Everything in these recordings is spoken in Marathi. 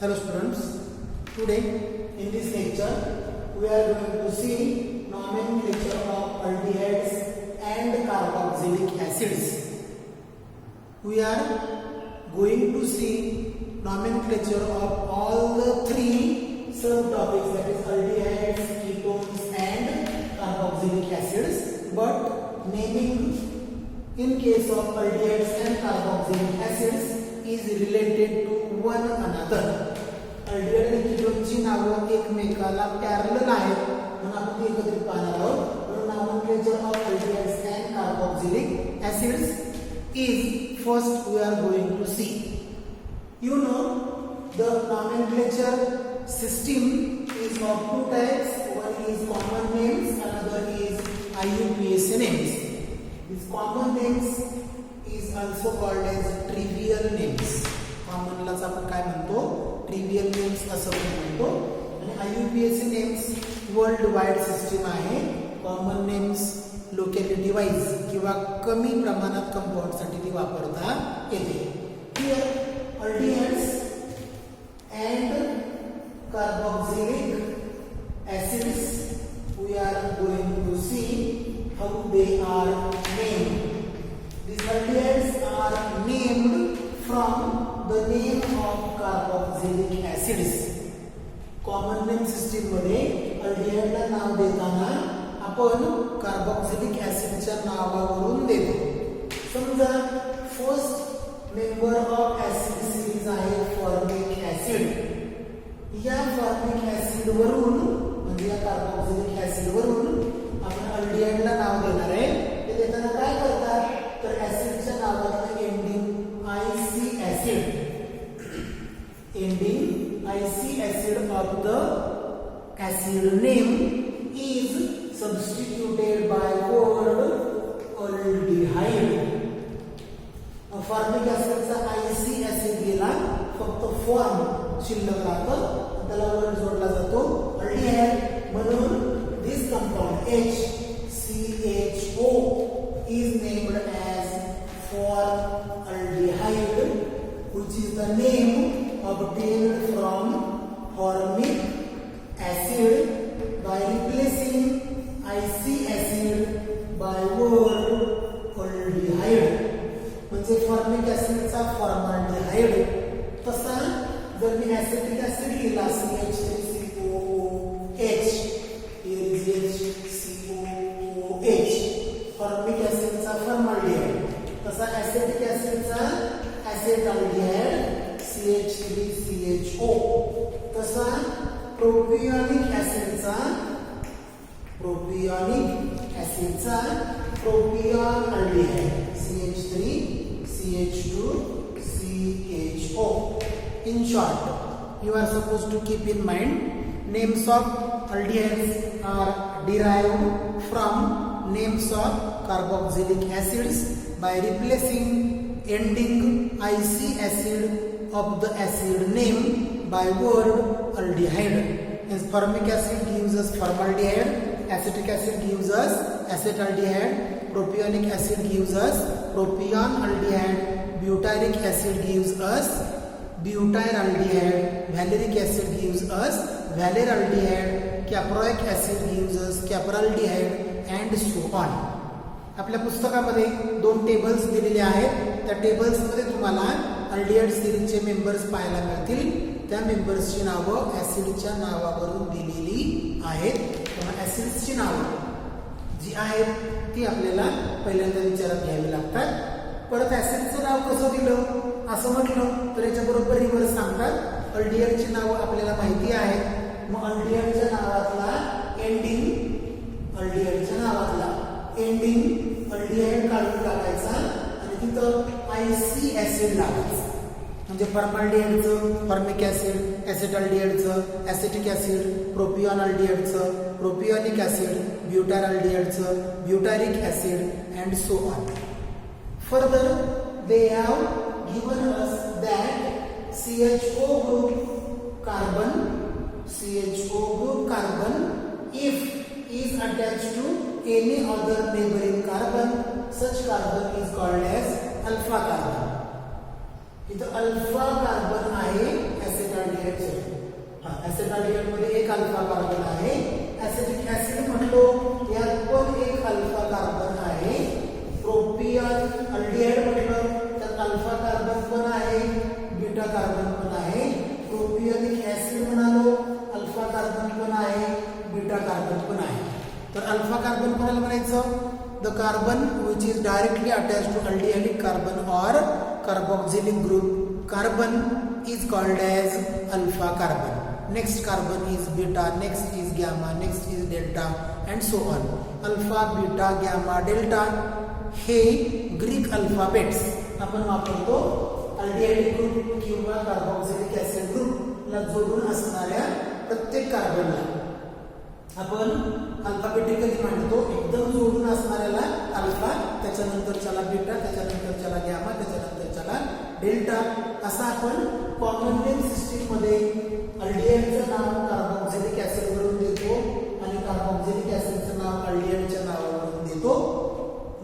Hello students, today in this lecture we are going to see nomenclature of aldehydes and carboxylic acids. We are going to see nomenclature of all the three subtopics, that is aldehydes, ketones and carboxylic acids, but naming in case of aldehydes and carboxylic acids is related to one another. aldehyde आणि कीटोनची नावं एकमेकाला पॅरलल आहेत म्हणून आपण ते एकत्रित पाहणार आहोत. म्हणून nomenclature of aldehydes and carboxylic acids is first we are going to see. You know the nomenclature system is of two types. One is common names, another is IUPAC names. These common names is also called as trivial names. Common लाच आपण काय म्हणतो, ट्रिवियल नेम्स असं म्हणतो. आणि IUPAC names world wide system आहे. कॉमन नेम्स लोकॅलिटी वाईज किंवा कमी प्रमाणात कंपाऊंड साठी ती वापरता येते. Here aldehydes and carboxylic acids we are going to see how they are named. These aldehydes are named from the name of carboxylic acids. Common name system मध्ये aldehyde ला नाव देताना आपण कार्बोक्सिलिक ऍसिडच्या नावावरून देतो. समजा first member of acid series आहे फॉर्मिक ऍसिड. या फॉर्मिक ऍसिड वरून म्हणजे या कार्बोक्सिलिक ऍसिड वरून आपण aldehyde ला नाव देणार आहे. ते देताना काय करतात तर ऍसिडच्या नावात ending IC acid, ending IC acid of the acid name is substituted by word aldehyde. Formic ऍसिडचा IC acid गेला, फक्त फॉर्म शिल्लक राहतं, त्याला वर्ड जोडला जातो aldehyde. म्हणून this compound HCHO is named as formaldehyde, which is the name obtained from formic acid by replacing IC acid by word aldehyde. म्हणजे फॉर्मिक ऍसिडचा फॉर्माल्डिहाइड. तसा जर मी ऍसिटिक ऍसिड लिहिला CH3COOH, here is HCOOH, formic ऍसिडचा फॉर्माल्डिहाइड. तसा ऍसिटिक ऍसिडचा ऍसिटाल्डिहाइड CH3CHO. तसा प्रोपियोनिक ऍसिडचा propionaldehyde CH3CH2CHO. In short, you are supposed to keep in mind names of aldehydes are derived from names of carboxylic acids by replacing ending IC acid of the acid name by word aldehyde. As formic acid gives us formaldehyde, acetic acid gives us acetaldehyde, propionic acid gives us propion aldehyde, butyric acid gives us butyraldehyde, valeric acid gives us valeraldehyde, caproic acid gives us capraldehyde and so on. आपल्या पुस्तकामध्ये दोन टेबल्स दिलेले आहेत. त्या टेबल्स मध्ये तुम्हाला aldehyde सिरीजचे मेंबर्स पाहायला मिळतील. त्या मेंबर्सची नावं ऍसिडच्या नावावरून दिलेली आहेत. किंवा ऍसिड्सची नावं जी आहेत ती आपल्याला पहिल्यांदा विचारात घ्यावी लागतात. परत ऍसिडचं नाव कसं दिलं असं म्हटलं तर याच्या बरोबर रिव्हर्स सांगतात. aldehydeची नावं आपल्याला माहिती आहेत. मग aldehydeच्या नावातला एंडिंग aldehyde काढून टाकायचा आणि तिथं IC ऍसिड लावायचं. म्हणजे फॉर्माल्डिहाइडचं फॉर्मिक ऍसिड, ऍसिटाल्डिहाइडचं ऍसिटिक ऍसिड, प्रोपियॉन अल्डिहाइडचं प्रोपियोनिक ऍसिड, ब्युटारल्डिहाइडचं butyric acid and so on. Further they have given us that CHO group carbon if is attached to any other neighboring carbon, such carbon is called as alpha carbon. इथं अल्फा कार्बन आहे ऍसिटाल्डिहाइड ऍसिड ऍसिड मध्ये एक अल्फा कार्बन आहे. ऍसिटिक ऍसिड म्हणलो यात पण एक अल्फा कार्बन आहे. प्रोपियन अल्डिहाइड म्हटलं तर अल्फा कार्बन पण आहे, बीटा कार्बन पण आहे. प्रोपियोनिक ऍसिड म्हणालो अल्फा कार्बन पण आहे, बीटा कार्बन पण आहे. तर अल्फा कार्बन कोणाला म्हणायचं? The carbon which is directly attached to aldehydic carbon or carboxylic group. Carbon is called as alpha carbon. Next carbon is beta, next is gamma, next is delta and so on. Alpha, beta, gamma, delta हे ग्रीक अल्फाबेट्स आपण वापरतो अल्डिहाइडिक ग्रुप किंवा कार्बोक्सिलिक ऍसिड ग्रुप ला जोडून असणाऱ्या प्रत्येक कार्बनला आपण अल्फाबेटिकली मांडतो. एकदम जोडून असणाऱ्याला अल्फा, त्याच्यानंतरच्याला बीटा, त्याच्यानंतरच्याला गॅमा, त्याच्यानंतरच्याला डेल्टा असा आपण कॉमन नेम सिस्टीम मध्ये अल्डिहाइडचं नाव कार्बोक्सिलिक ऍसिड वरून देतो आणि कार्बोक्सिलिक ऍसिडचं नाव अल्डिहाइडच्या नावावरून देतो.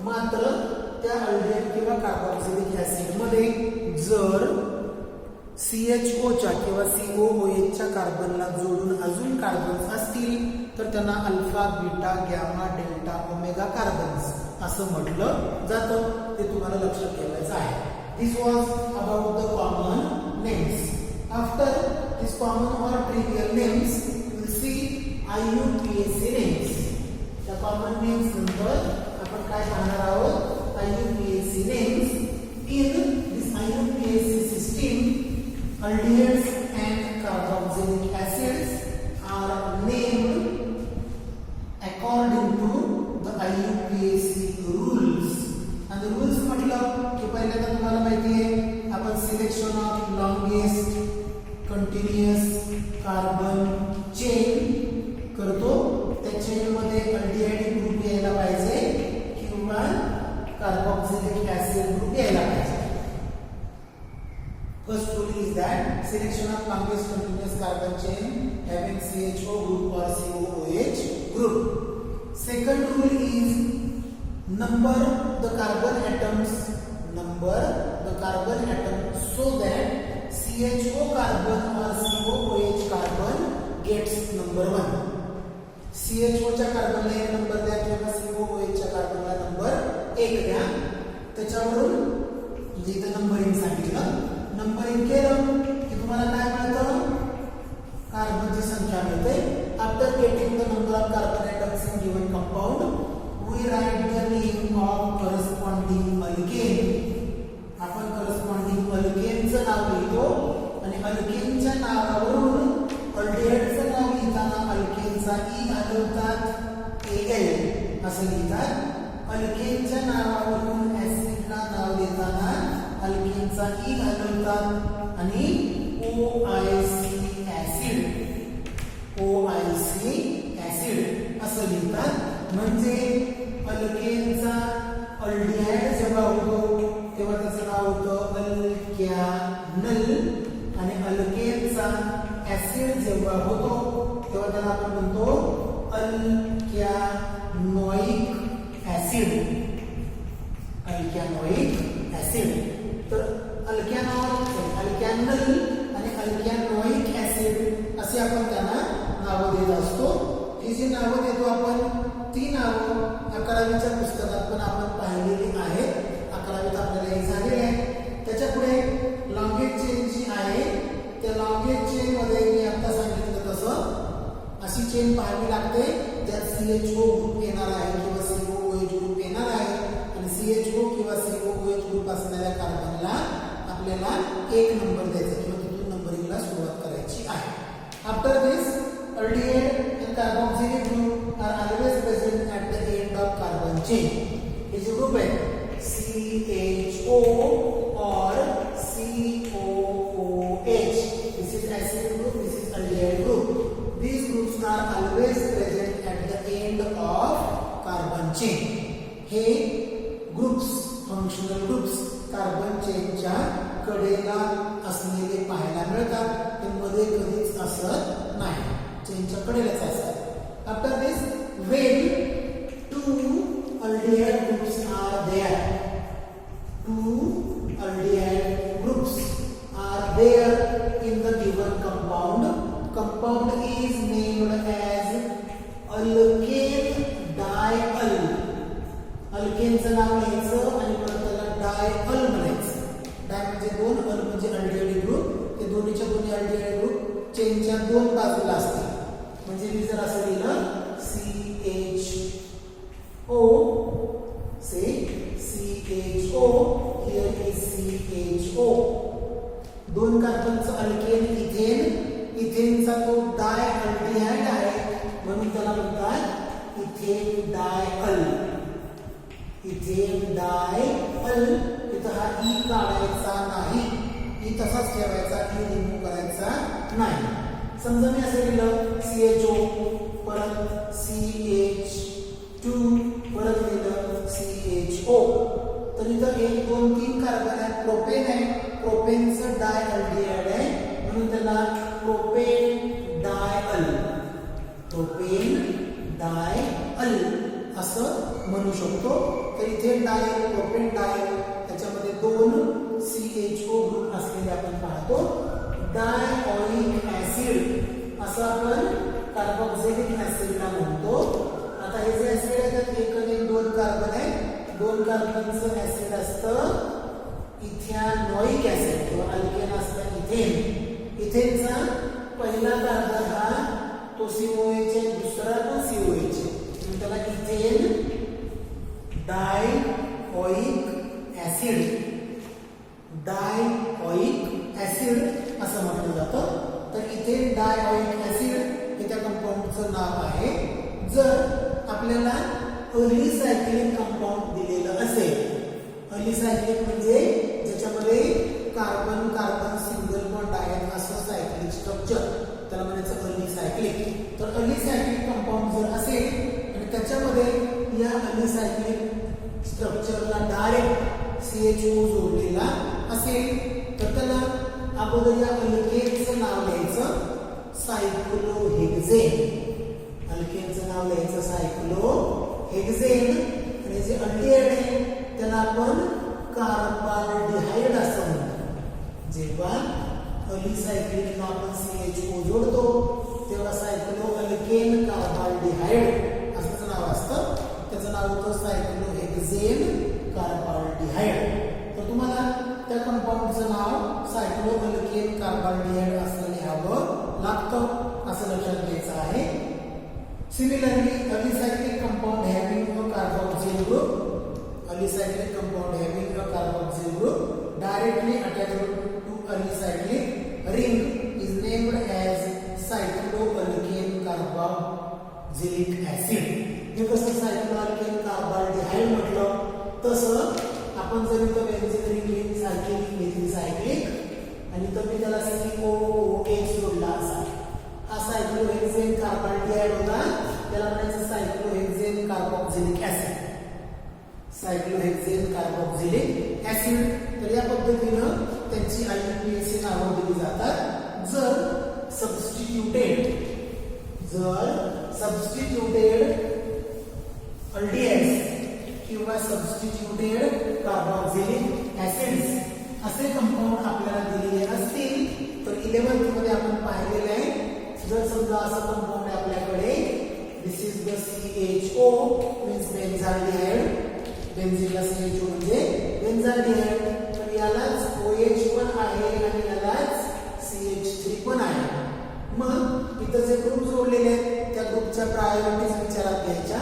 मात्र त्या अल्डिहाइड किंवा कार्बोक्सिलिक ऍसिड मध्ये जर CHO च्या किंवा COOH च्या कार्बनला जोडून अजून कार्बन्स असतील तर त्यांना alpha, beta, gamma, delta, omega carbons असं म्हटलं जातं. ते तुम्हाला लक्षात ठेवायचं आहे. This was about the common names. After this common or trivial names will see IUPAC names. The common names नंतर आपण काय पाहणार आहोत? IUPAC names. In this IUPAC system aldehydes and carboxylic acids are named according to the IUPAC rules. And the rules मतलब की पहिल्यांदा तुम्हाला माहिती आहे आपण selection of longest continuous carbon chain करतो. त्या चेन मध्ये अल्डिहाइड ग्रुप यायला पाहिजे किंवा कार्बोक्सिलिक ऍसिड ग्रुप यायला पाहिजे. First rule is that selection of longest continuous carbon chain having CHO group or COOH group. Second rule is number the carbon atoms so that CHO carbon or COOH carbon gets number 1. CHO च्या कार्बनला एक नंबर द्या किंवा COOH च्या कार्बनला नंबर 1 द्या. त्याच्यावरून इथे नंबरिंग सांगितलं. नंबरिंग केलं की तुम्हाला काय मिळतं? कार्बनची संख्या मिळते. After getting the number of carbon atoms in given compound we write the name of corresponding alkane. आपण corresponding alkaneचं नाव लिहितो आणि अल्केनच्या नावावरून अल्डिहाइडचं नाव लिहिताना अल्केनचा E घालवतात, Al असं लिहितात. अल्केनच्या नावावरून ऍसिडला नाव देताना अल्केनचा E घालवतात आणि OIC ऍसिड असं लिहितात. म्हणजे अल्केनचा अल्डिहाइड जेव्हा होतो तेव्हा त्याचं नाव होतं अल्कॅनल आणि अल्केनचा ऍसिड जेव्हा होतो तेव्हा त्याला आपण म्हणतो अल्कॅनोइक ऍसिड. तर अल्कॅनल आणि अल्कॅनोइक ऍसिड असे आपण त्यांना नावं देत असतो. ही जी नावं देतो आपण ती नावं 11वीच्या पुस्तकात पण आपण पाहिलेली आहेत. 11वीत आपल्याला हे झालेले आहे. त्याच्या पुढे लॉन्गेज चेन जी आहे त्या लॉन्गेज चेन मध्ये मी आता सांगितलं तसं अशी चेन पाहावी लागते ज्यात CHO ग्रुप येणार आहे किंवा COOH ग्रुप येणार आहे आणि CHO किंवा COOH ग्रुप असणाऱ्या कार्बनला आपल्याला 1 नंबर द्यायचा किंवा तिथून नंबरिंगला सुरुवात करायची आहे. After this aldehyde and carboxylic group are always present at the end of carbon chain. हे जे ग्रुप आहे CHO or COOH, this is acid group, this is aldehyde group. These groups are always present at the end of carbon chain. हे ग्रुप्स फंक्शनल ग्रुप्स कार्बन चेनच्या कडेला असलेले पाहायला मिळतात. ते मध्ये कधीच असत नाही, चेनच्या कडेलाच असतात. After this when 2 aldehyde groups are there, 2 aldehyde groups are there in the given compound नाव लिहायचं आणि परत त्याला डायअल म्हणायचं. डाय म्हणजे दोन, अल म्हणजे अल्डिहाइड ग्रुप. ते दोन्हीच्या दोन्ही अल्डिहाइड ग्रुप चेनच्या दोन बाजूला असतात. म्हणजे मी जर असं लिहिलं CHO, say CHO, here is CHO. दोन कार्बनचं अल्केन इथेन, इथेनचा तो डाय अल्डिहाइड आहे म्हणून त्याला म्हणतात इथेन डायअल. इथेन डायअल. इथं हा ई काढायचा नाही, ई तसाच ठेवायचा, ई रिमूव्ह करायचा नाही. समजा मी असं लिहिलं CHO, परत CH2, परत लिहिलं CHO, तर इथं 1 2 3 कार्बन आहे. प्रोपेन आहे, प्रोपेनचं डाय अल्डिहाइड आहे म्हणून त्याला प्रोपेन डायअल, प्रोपेन डायअल असं म्हणू शकतो. तर इथे डायअल, प्रोपेन डायअल, त्याच्यामध्ये 2 CHO ग्रुप असलेले आपण पाहतो. डायऑइक ऍसिड असं आपण कार्बोक्सिलिक ऍसिडला म्हणतो. आता हे जे ऍसिड आहे त्यात 1 आणि 2 कार्बन आहे. 2 कार्बनचं ऍसिड असतं इथेनॉइक ऍसिड किंवा अल्केन असतं इथेन. इथेनचा पहिला कार्बन हा तो COH आहे, दुसरा पण COH आहे म्हणून त्याला इथेन डायऑइक ऍसिड, डायऑइक ऍसिड असं म्हटलं जातं. तर इथेन डायऑइक ऍसिड हे त्या कंपाऊंडचं नाव आहे. जर आपल्याला अलिसायक्लिक कंपाऊंड दिलेलं असेल, अलिसायक्लिक म्हणजे ज्याच्यामध्ये कार्बन कार्बन सिंगल बॉन्ड आहेत असं सायक्लिक स्ट्रक्चर, त्याला म्हणायचं अलिसायक्लिक. तर अलिसायक्लिक कंपाऊंड जर असेल आणि त्याच्यामध्ये या अलिसायक्लिक स्ट्रक्चरला डायरेक्ट CHO जोडलेला असेल तर त्याला अगोदर या अल्केनचं नाव लिहायचं सायक्लोहेक्सेन. अल्केनचं नाव लिहायचं सायक्लोहेक्सेन आणि जे अल्डिहाइड आहे त्याला आपण कार्बाल्डिहाइड असं म्हणतो. जेव्हा अलिसायक्लिकला आपण CHO जोडतो तेव्हा सायक्लो अल्केन कार्बाल्डिहाइड असं नाव असतं. त्याचं नाव होतं सायक्लोहेक्सेन कार्बाल्डिहाइड. तर तुम्हाला त्या कंपाऊंडचं नाव सायक्लो अल्केन कार्बाल्डिहाइड असं लिहावं लागतं असं लक्षात घ्यायचं आहे. Similarly alicyclic compound having a carboxyl group, alicyclic compound having a carboxyl group directly attached to alicyclic ring is named as cycloalkane carboxylic acid. हे कसं सायक्लोअल्केन कार्बाल्डिहाइड म्हटलं तसं आपण जर इथं बेन्झीन रिंग लिहिली, सायक्लिक लिहिली, सायक्लिक आणि तर मी त्याला COOH जोडला असा, हा सायक्लोहेक्सेन कार्बाल्डिहाइड होता, त्याला म्हणायचं सायक्लोहेक्सेन कार्बोक्सिलिक ऍसिड, सायक्लोहेक्सेन कार्बोक्सिलिक ऍसिड. तर या पद्धतीनं त्यांची IUPAC नावं दिली जातात. जर सबस्टिट्यूटेड अल्डिहाइड्स किंवा सबस्टिट्यूटेड कार्बोक्सिलिक ऍसिड्स असे कंपाऊंड आपल्याला दिलेले असतील तर 11th मध्ये आपण पाहिलेले आहे. जर समजा असं कंपाऊंड आहे आपल्याकडे, this is the CHO means benzaldehyde, बेन्झीनला CHO म्हणजे बेन्झाल्डिहाइड, तर यालाच OH पण आहे आणि यालाच CH3 पण आहे. मग इथं जे ग्रुप जोडलेले आहेत त्या ग्रुपच्या प्रायोरिटीज विचारात घ्यायच्या.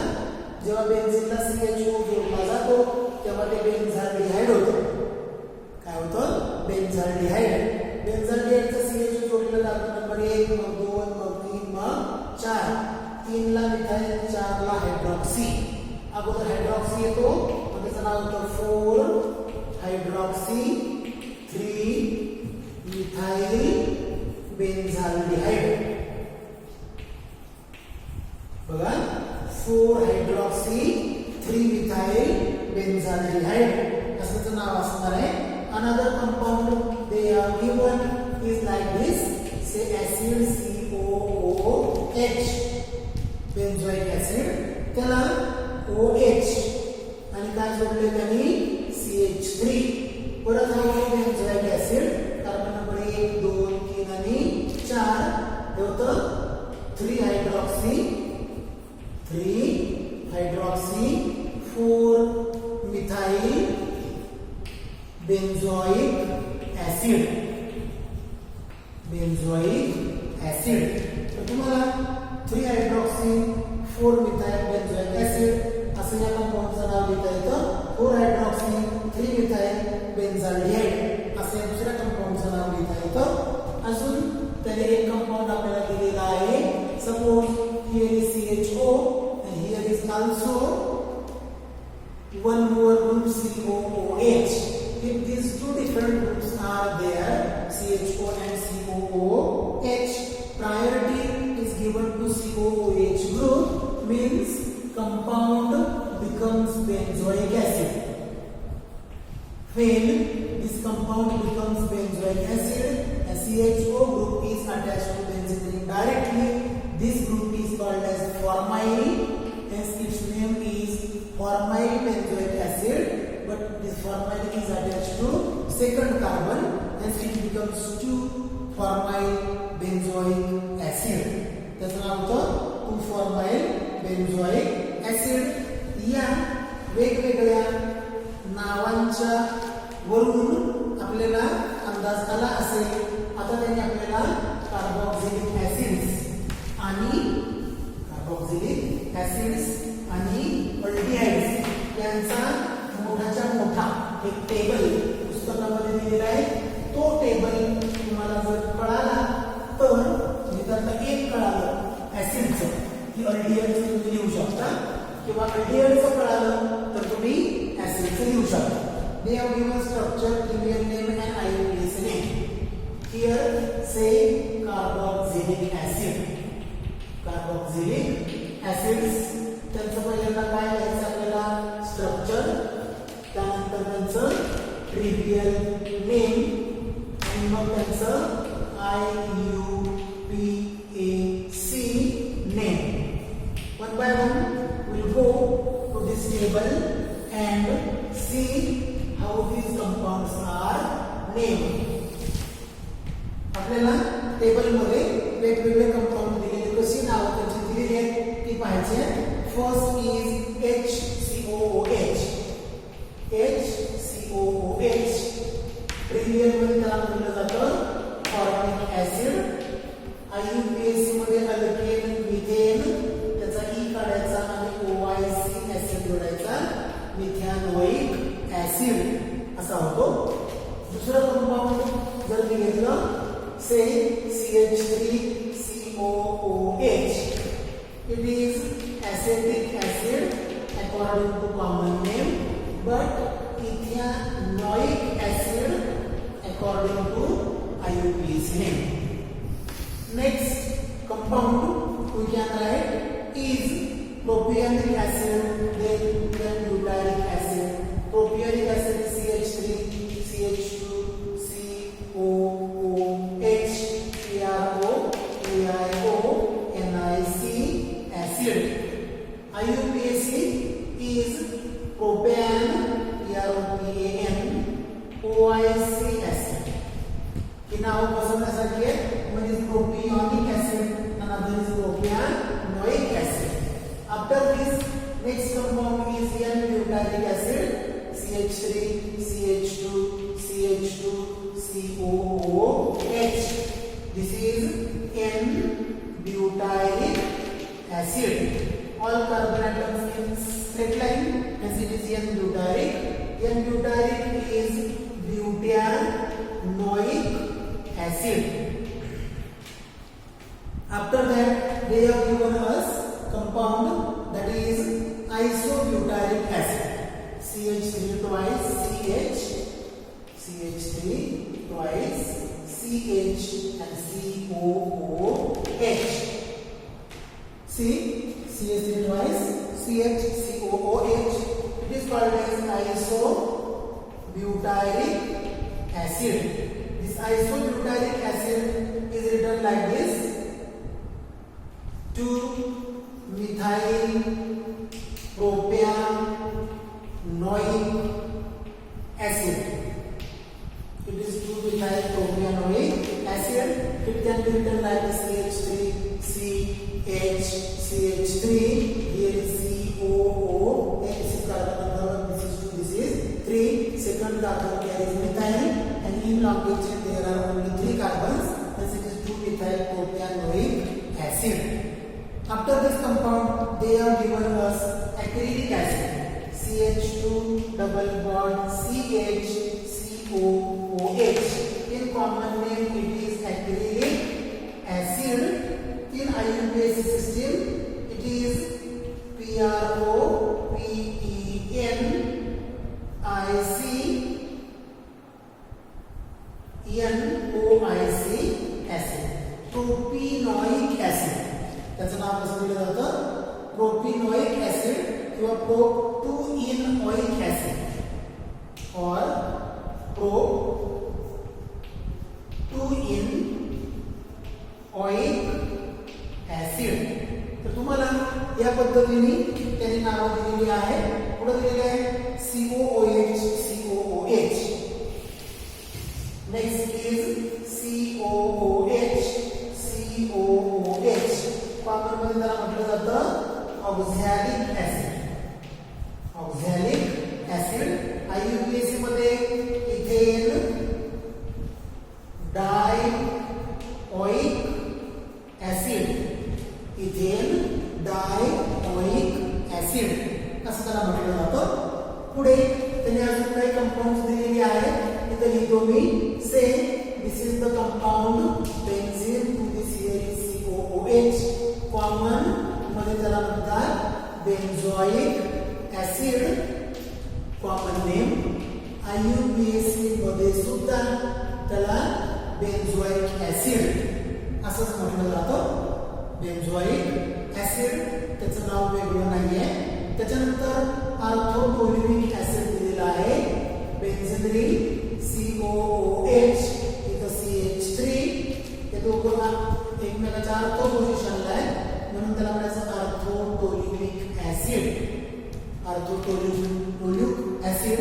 जेव्हा बेन्झीनला CHO जोडला जातो तेव्हा ते बेन्झाल्डिहाइड होतं. काय होतं? बेन्झाल्डिहाइड. बेन्झाल्डिहाइडचं CHO जोडलेलं जातं नंबर 1, मग 2, मग 3, मग 4. 3 ला मिथाइल, 4 ला हायड्रॉक्सी. अगोदर हायड्रॉक्सी येतो मग त्याचं नाव होतं 4 हायड्रॉक्सी 3 मिथाइल बेन्झाल्डिहाइड. बघा 4 हायड्रॉक्सी 3 मिथाइल बेन्झाल्डिहाइड असं नाव असणार आहे. Another compound they are given is like this, say acid COOH, benzoic acid, त्याला OH आणि काय जोडले त्यांनी CH3. परत हा benzoic acid कार्बन नंबर 1, 2, 3 आणि 4 हे होतं 3 hydroxy 4 methyl benzoic acid. Benzoic acid. तर तुम्हाला 3-hydroxy 4-methyl benzoic acid असं या कंपाऊंडचं नाव लिहिता येतं. 4-hydroxy 3-methyl benzaldehyde असं या दुसऱ्या कंपाऊंडचं नाव लिहिता येतं. अजून त्याने एक कंपाऊंड आपल्याला दिलेला आहे. Suppose here is CHO and here is also one more group COOH. If these two different groups are there, CHO and COOH, priority is given to COOH group, means compound becomes benzoic acid. When this compound becomes benzoic acid, a CHO group is attached to benzene directly. This group is called as formyl, hence its name is formyl benzoic acid. But this formyl is attached to second carbon, hence it becomes 2-formyl benzoic acid. त्याचं नाव होतं 2-formyl benzoic acid. या वेगवेगळ्या नावांच्या वरून आपल्याला अंदाज आला असेल. आता त्यांनी आपल्याला कार्बोक्सिलिक ऍसिड्स आणि अल्डिहाइड्स यांचा मोठाच्या मोठा एक टेबल पुस्तकामध्ये दिलेला आहे. तो टेबल तुम्हाला जर कळाला तर त्यातलं एक कळालं ऍसिडचं की अल्डिहाइड्स तुम्ही लिहू शकता, किंवा अल्डिहाइड्सचं कळालं तर तुम्ही ऍसिडचं लिहू शकता. They have given structure, chemical name and IUPAC name. Here say carboxylic acid. Carboxylic acids. त्यांचं पहिल्यांदा काय लिहायचं आपल्याला स्ट्रक्चर, त्यानंतर त्यांचं ट्रिवियल नेम आणि मग त्यांचं IUPAC name. One by one we'll go to this table and see how these compounds are named. आपल्याला टेबल मध्ये वेगवेगळे कंपाऊंड दिलेले, कशी नाव त्यांची दिलेली आहेत ती पाहायची. First is HCOOH. HCOOH trivial मध्ये त्याला म्हटलं जातं फॉर्मिक ऍसिड. IUPAC मध्ये अल्केन, मिथेन, त्याचा ई काढायचा आणि OIC ऍसिड जोडायचा, मिथॅनोइक ऍसिड असा होतो. दुसरं कंपाऊंड जर मी घेतलं से CH3COOH, it is acetic acid according to common name, but ethanoic acid according to IUPAC name. Next compound we can write is propionic acid, then butyric acid. Propionic acid is CH3, CH2, COOH, PRO, PiO, NiC acid. IUPAC is propan, PROPAN, OIC acid. हे नाव बसवण्यासाठी आहे. one is propionic acid, another is propianoic acid. After this, next compound is N-butyric acid, CH3, CH2, CH2, COOH. This is N-butyric acid. All carbon atoms in straight line, as it is N-butyric. N-butyric is butanoic acid. After that, they have given us compound that is isobutyric acid. CH3 twice CH, CH3 twice CH and COOH. See, CH3 twice CH, COOH. It is called as isobutyric acid. This isobutyric acid is written like this: 2-methyl propianoic acid. It is 2-methyl propianoic acid. It can be written like CH3, CH, CH3. Here is COO. This is carbon number. This is 2. This is 3. second carbon carries methyl, and in long chain there are only 3 carbons, thus it is 2-methyl propianoic acid. After this compound, they have given us acrylic acid, CH2 double bond CH(COOH). In common name, it is acrylic acid. In IUPAC system, it is PROPENIC acid, propynoic acid. त्याचं नाव कसं दिलं जातं? प्रोपिनॉइक ऍसिड किंवा प्रोप-2-इन-ऑइक ऍसिड और प्रोप-2-इन-ऑइक ऍसिड. तर तुम्हाला या पद्धतीने त्यांनी नावं दिलेली आहे. पुढे दिलेले आहे COOH. Next is COOH. Common मध्ये त्याला म्हटलं जातं ऑक्झॅलिक ऍसिड. IUPAC मध्ये इथेन डायऑइक ऍसिड, असं त्याला म्हटलं जातं. पुढे त्यांनी अजून काही कंपाऊंड दिलेली आहेत. इथे लिहितो मी. Say this is the compound benzene to this COOH. Common मध्ये त्याला म्हणतात benzoic acid, common name. IUPAC मध्ये सुद्धा त्याला बेन्झोइक ऍसिड असंच म्हटलं जातं. बेन्झोइक ऍसिड, त्याचं नाव वेगळं नाहीये. त्याच्यानंतर ऑर्थोटोल्युइक ऍसिड दिलेला आहे. बेन्झिनरी COOH, इथं CH3. हे दोघं एकमेकाच्या ऑर्थो पोझिशनला आहे, म्हणून त्याला म्हणायचं ऑर्थोटोल्युइक ऍसिड. ऑर्थोटोल्युइक ऍसिड.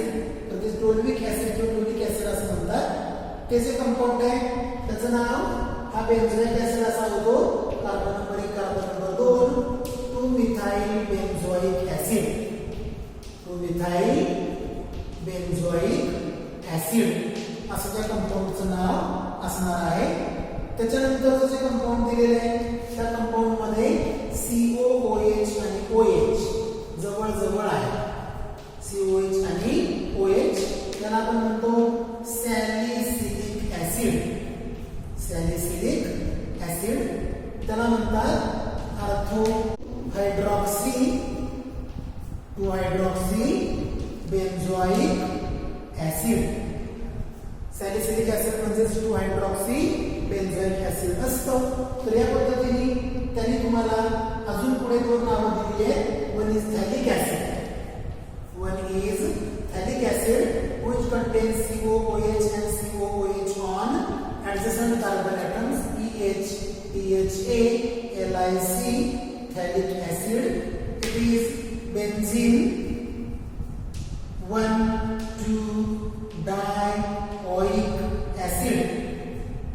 तर ते टोल्युइक ऍसिड किंवा टोलिक ऍसिड असं म्हणतात. त्याचे कंपाऊंड आहे, त्याचं नाव हा बेन्झोइक ऍसिड असा होतो. Carbon number 1, carbon number 2, two methyl benzoic acid. Two methyl benzoic acid असं त्या कंपाऊंडचं नाव असणार आहे. त्याच्यानंतर जे कंपाऊंड दिलेले आहे त्या कंपाऊंड मध्ये COOH आणि OH जवळ जवळ आहे. COH आणि OH त्याला आपण म्हणतो सॅलिसिलिक ऍसिड. त्याला म्हणतात ortho hydroxy two hydroxy benzoic acid. Salicylic acid म्हणजे 2-हायड्रॉक्सी बेन्झोइक ऍसिड असतं. तर या पद्धतीने त्यांनी तुम्हाला अजून पुढे 2 नावं दिली आहेत. One is phthalic acid which contains COOH and COOH on adjacent carbon atoms EH, THA, LIC. Thalic acid, it is benzene 1,2-dioic acid.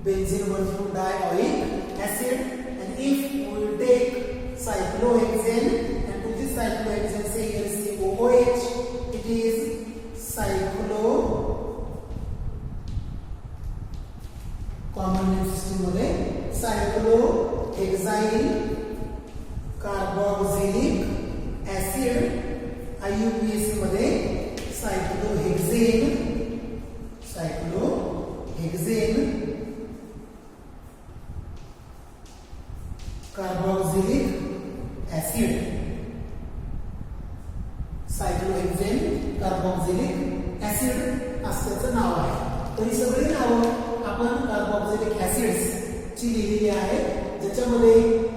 Benzene 1,2-dioic acid. And if we will take cyclohexane and to this cyclohexane say here COOH, it is common name system मध्ये सायक्लोहेक्साइल कार्बोक्सिलिक ऍसिड. IUPAC मध्ये सायक्लोहेक्सेन कार्बोक्सिलिक ऍसिड. सायक्लोहेक्सेन कार्बोक्सिलिक ऍसिड असं नाव आहे. तर ही सगळी नावं आपण कार्बोक्सिलिक ऍसिड्स ची लिहिलेली आहेत, ज्याच्यामध्ये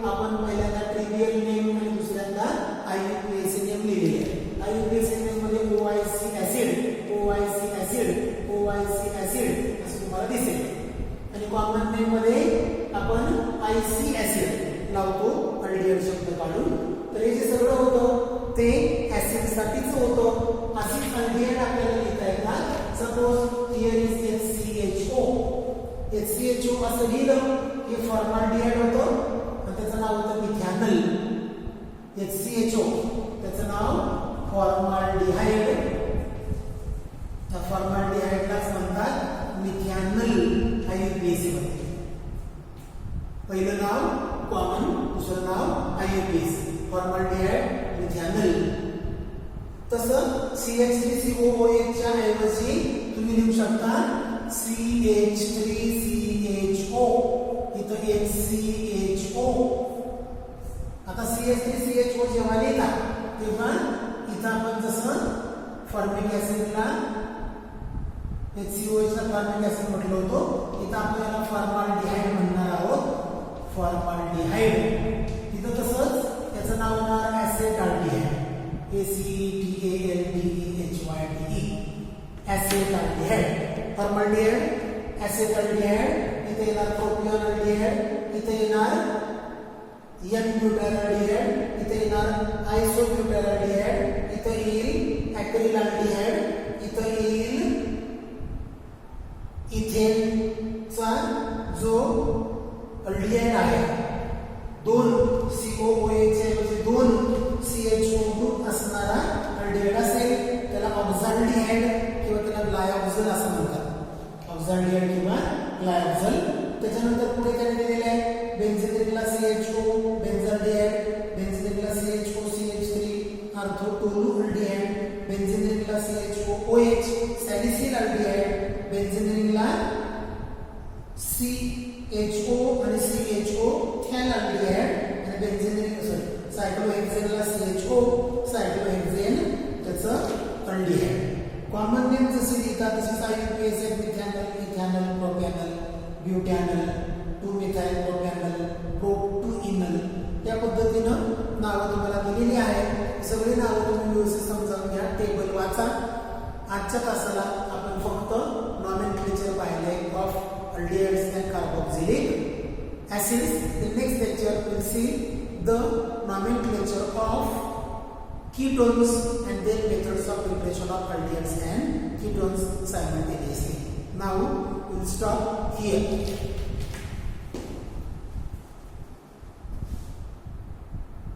आपण पहिल्यांदा ट्रिवियल नेम आणि दुसऱ्यांदा IUPAC नेम लिहिलेले आहे. IUPAC नेम मध्ये OIC ऍसिड असं तुम्हाला दिसेल. आणि कॉमन नेम मध्ये आपण IC ऍसिड लावतो अल्डिहाइड शब्द काढून. तर हे जे सगळं होतं ते ऍसिड साठीच होतं. असिड अल्डिहाइड आपल्याला लिहिता येतात. सपोज हियर इज HCHO असं लिहिलं की फॉर्माल्डिहाइड होतं आणि त्याचं नाव होतं मिथॅनल. HCHO त्याचं नाव फॉर्माल्डिहाइड. तुम्ही लिहू शकता CH3CHO, इथं एक CHO. आता CH3CHO जेव्हा लिहिला तेव्हा इथं आपण जसं फॉर्मिक ऍसिडला HCOH ला फॉर्मिक ऍसिड म्हटलं होतं, इथं आपण याला फॉर्माल्डिहाइड म्हणणार आहोत. फॉर्माल्डिहाइड इथं तसंच याचं नाव होणार ऍसेटाल्डिहाइड. ACETALDEHYDE ऍसेटाल्डिहाइड. फॉर्माल्डिहाइड, ऍसेटाल्डिहाइड, इथे येणार प्रोपिओनल्डिहाइड, इथे येणार N-ब्युटायल्डिहाइड, इथे येणार आयसोब्युटायल्डिहाइड, इथे येईल ऍक्रिलाल्डिहाइड, इथे येईल इथेनचा जो अल्डिहाइड आहे, दोन COOH ऐवजी दोन CHO ग्रुप असणारा अल्डिहाइड असेल त्याला ऑक्झाल्डिहाइड किंवा त्याला ग्लायऑक्झल असं म्हणतात. ऑक्झाल्डिहाइड किंवा ग्लायऑक्झल. त्याच्यानंतर पुढे काय दिलेले आहे, बेन्झिनला CHO बेन्झाल्डिहाइड, बेन्झिनला CHO CH3 ऑर्थोटोलुअल्डिहाइड, बेन्झिनला CHOOH सॅलिसिल अल्डिहाइड, बेन्झिनला CHO आणि CHO थॅलअल्डिहाइड आणि बेन्झिन सायक्लोहेक्सेनला CHO सायक्लोहेक्सेन त्याचं अल्डिहाइड. कॉमन नेम जसे लिहितात तसे IUPAC मिथॅनल, इथॅनल, प्रोपॅनल, ब्युटॅनल, 2-मिथाइल प्रोपॅनल, प्रोप-2-इनल या पद्धतीनं नावं तुम्हाला दिलेली आहेत. सगळी नावं तुम्ही व्यवस्थित समजावून घ्या, टेबल वाचा. आजच्या तासाला आपण फक्त नॉमेनक्लेचर पाहिले of aldehydes and carboxylic acids. In next lecture we will see the nomenclature of ketones and their methods of preparation of aldehydes and ketones simultaneously. Now we will stop here.